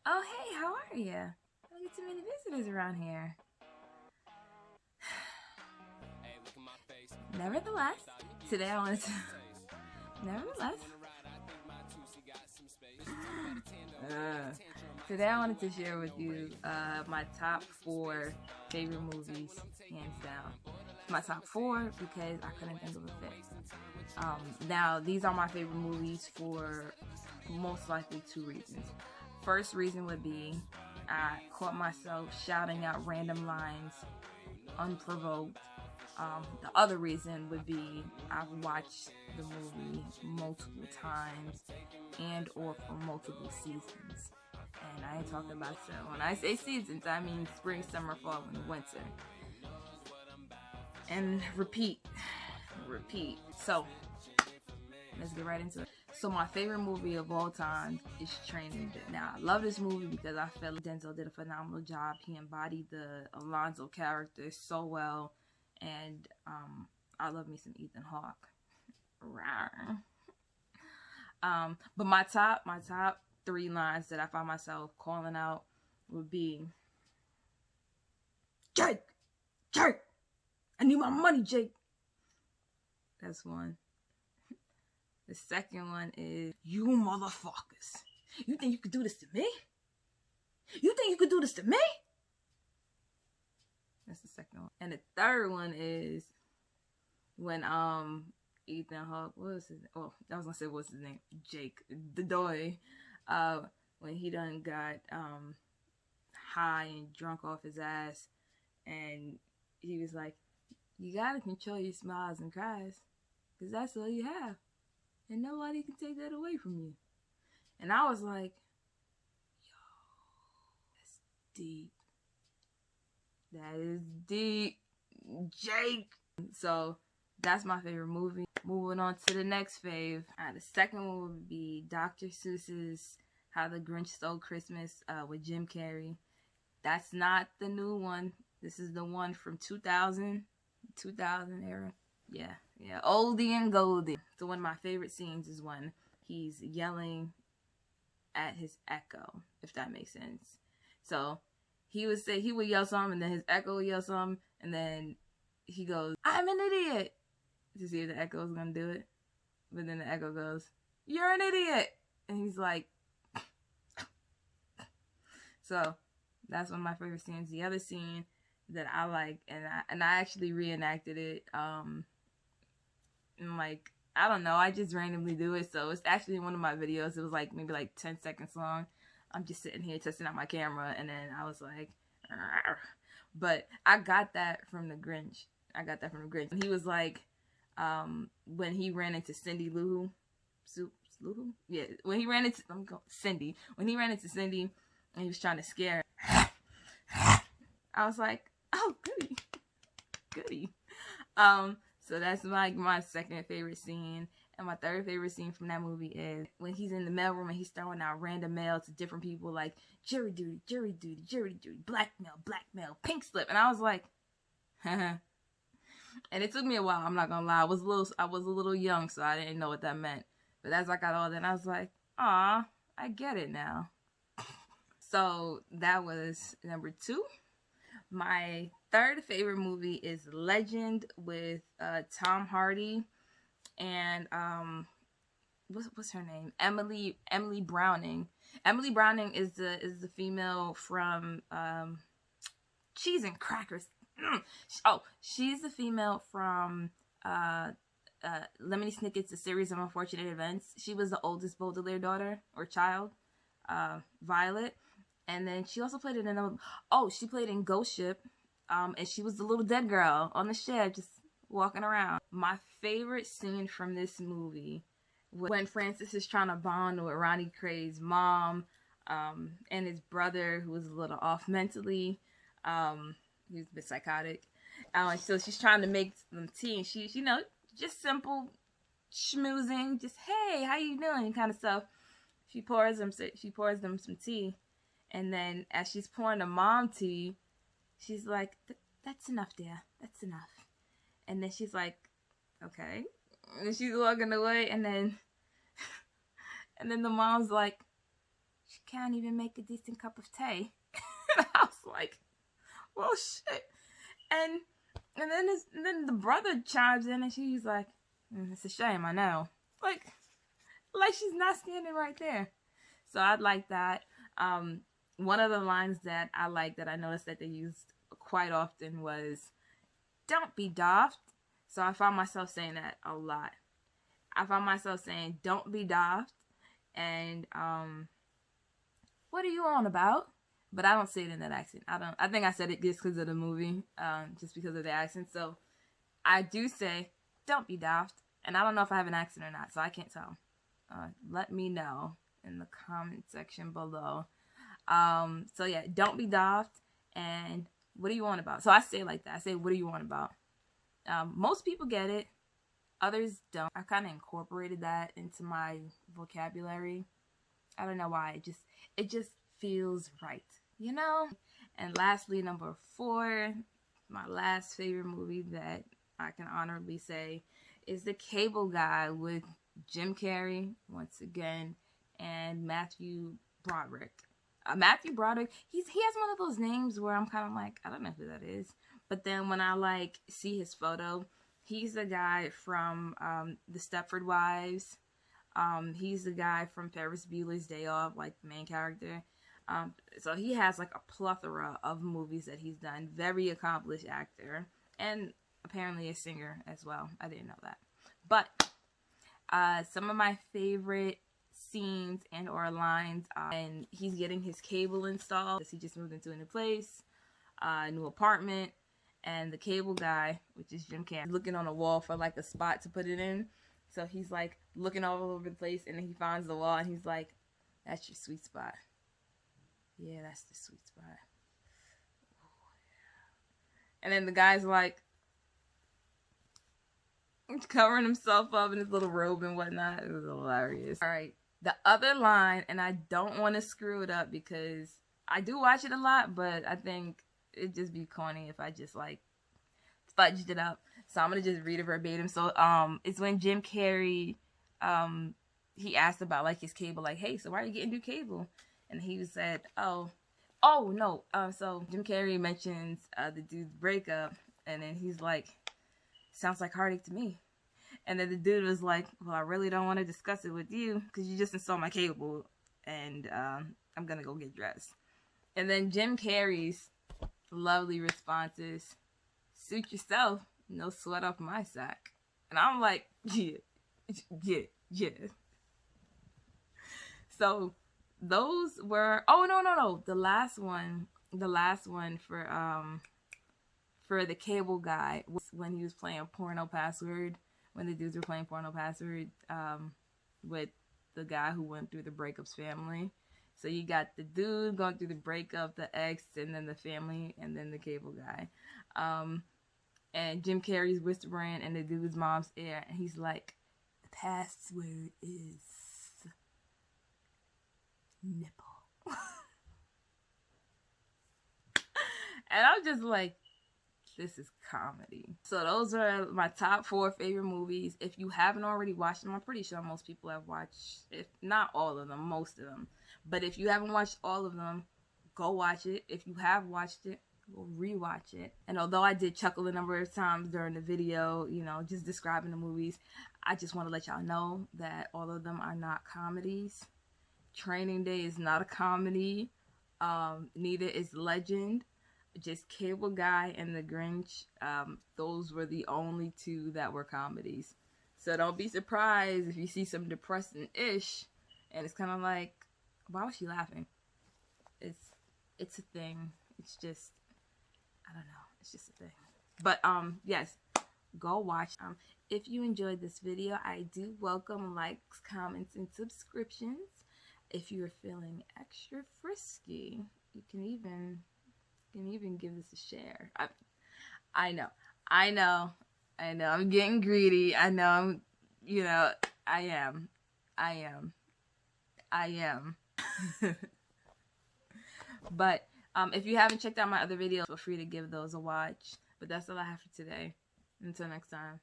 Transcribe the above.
Oh, hey, how are you? I don't get too many visitors around here. Nevertheless, today I wanted to. Nevertheless, uh, today I wanted to share with you my top four favorite movies, hands down. My top four because I couldn't think of a fifth. Now, these are my favorite movies for most likely two reasons. First reason would be I caught myself shouting out random lines unprovoked. The other reason would be I've watched the movie multiple times and or for multiple seasons. And I ain't talking about, so when I say seasons, I mean spring, summer, fall, and winter. And repeat. So let's get right into it. So my favorite movie of all time is Training Day. Now I love this movie because I feel like Denzel did a phenomenal job. He embodied the Alonzo character so well, and I love me some Ethan Hawke. But my top three lines that I find myself calling out would be Jake, I need my money, Jake. That's one. The second one is, you motherfuckers. You think you could do this to me? You think you could do this to me? That's the second one. And the third one is when Ethan Hawke, what was his name? Oh, I was gonna say what's his name? Jake, the doy. When he done got high and drunk off his ass, and he was like, you gotta control your smiles and cries, because that's all you have. And nobody can take that away from you. And I was like, yo, that's deep. That is deep, Jake. So that's my favorite movie. Moving on to the next fave. The second one would be Dr. Seuss's How the Grinch Stole Christmas with Jim Carrey. That's not the new one. This is the one from 2000 era. Yeah, oldie and goldie. So one of my favorite scenes is when he's yelling at his echo, if that makes sense. So he would yell something, and then his echo would yell something, and then he goes, I'm an idiot, to see if the echo is gonna do it. But then the echo goes, you're an idiot, and he's like, so that's one of my favorite scenes. The other scene that I like, and I actually reenacted it, and like, I don't know, I just randomly do it, so it's actually in one of my videos. It was like maybe like 10 seconds long. I'm just sitting here testing out my camera, and then I was like, argh. But I got that from the Grinch. And he was like, when he ran into Cindy Lou Who, yeah, when he ran into Cindy, and he was trying to scare her, I was like, oh, goody. So that's like my second favorite scene. And my third favorite scene from that movie is when he's in the mailroom and he's throwing out random mail to different people, like jury duty, blackmail, pink slip. And I was like, and it took me a while, I'm not gonna lie. I was a little young, so I didn't know what that meant. But as I got older, I was like, aw, I get it now. So that was number 2. My third favorite movie is Legend with Tom Hardy and what's her name? Emily Browning. Emily Browning is the female from Cheese and Crackers. Oh, she's the female from Lemony Snicket's A Series of Unfortunate Events. She was the oldest Baudelaire daughter or child, Violet. And then she also played in she played in Ghost Ship. And she was the little dead girl on the ship, just walking around. My favorite scene from this movie was when Francis is trying to bond with Ronnie Craig's mom, and his brother, who was a little off mentally. He was a bit psychotic. So she's trying to make them tea, and she, just simple schmoozing, just, hey, how you doing, kind of stuff. She pours them some tea. And then as she's pouring the mom tea, she's like, that's enough, dear. That's enough. And then she's like, okay. And then she's walking away, and then the mom's like, she can't even make a decent cup of tea. And I was like, well, shit. And then the brother chimes in and she's like, it's a shame, I know. Like she's not standing right there. So I'd like that. One of the lines that I like that I noticed that they used quite often was, don't be daft. So I found myself saying that a lot. I found myself saying, don't be daft. And what are you on about? But I don't say it in that accent. I think I said it just because of the movie, just because of the accent. So I do say, don't be daft. And I don't know if I have an accent or not, so I can't tell. Let me know in the comment section below. So yeah, don't be daft. And what are you on about? So I say it like that. I say, what are you on about? Most people get it. Others don't. I kind of incorporated that into my vocabulary. I don't know why. It just feels right, you know? And lastly, number 4, my last favorite movie that I can honorably say is The Cable Guy with Jim Carrey, once again, and Matthew Broderick. Matthew Broderick, he has one of those names where I'm kind of like, I don't know who that is. But then when I like see his photo, he's the guy from The Stepford Wives. He's the guy from Ferris Bueller's Day Off, like the main character. So he has like a plethora of movies that he's done. Very accomplished actor. And apparently a singer as well. I didn't know that. But some of my favorite scenes and or lines, and he's getting his cable installed. He just moved into a new place, a new apartment. And the cable guy, which is Jim Carrey, looking on a wall for like a spot to put it in. So he's like looking all over the place, and then he finds the wall, and he's like, that's your sweet spot. Yeah, that's the sweet spot. Oh, yeah. And then the guy's like covering himself up in his little robe and whatnot. It was hilarious. All right, the other line, and I don't want to screw it up because I do watch it a lot, but I think it'd just be corny if I just like fudged it up. So I'm gonna just read it verbatim. So it's when Jim Carrey he asked about like his cable, like, hey, so why are you getting new cable? And he said, oh no. So Jim Carrey mentions the dude's breakup, and then he's like, sounds like heartache to me. And then the dude was like, well, I really don't want to discuss it with you because you just installed my cable, and I'm gonna go get dressed. And then Jim Carrey's lovely responses, suit yourself, no sweat off my sack. And I'm like, yeah. So those were, oh no, the last one for the cable guy was when he was playing Porno Password, when the dudes were playing Porno Password with the guy who went through the breakup's family. So you got the dude going through the breakup, the ex, and then the family, and then the cable guy. And Jim Carrey's whispering in the dude's mom's ear, and he's like, the password is nipple. And I'm just like, this is comedy. So those are my top 4 favorite movies. If you haven't already watched them, I'm pretty sure most people have watched, if not all of them, most of them. But if you haven't watched all of them, go watch it. If you have watched it, go rewatch it. And although I did chuckle a number of times during the video, you know, just describing the movies, I just want to let y'all know that all of them are not comedies. Training Day is not a comedy. Neither is Legend. Just Cable Guy and The Grinch. Those were the only 2 that were comedies. So don't be surprised if you see some depressing-ish, and it's kind of like, why was she laughing? It's a thing. It's just, I don't know. It's just a thing. But yes, go watch. If you enjoyed this video, I do welcome likes, comments, and subscriptions. If you're feeling extra frisky, you can even give this a share. I know. I'm getting greedy. I know. I am. But if you haven't checked out my other videos, feel free to give those a watch. But that's all I have for today. Until next time.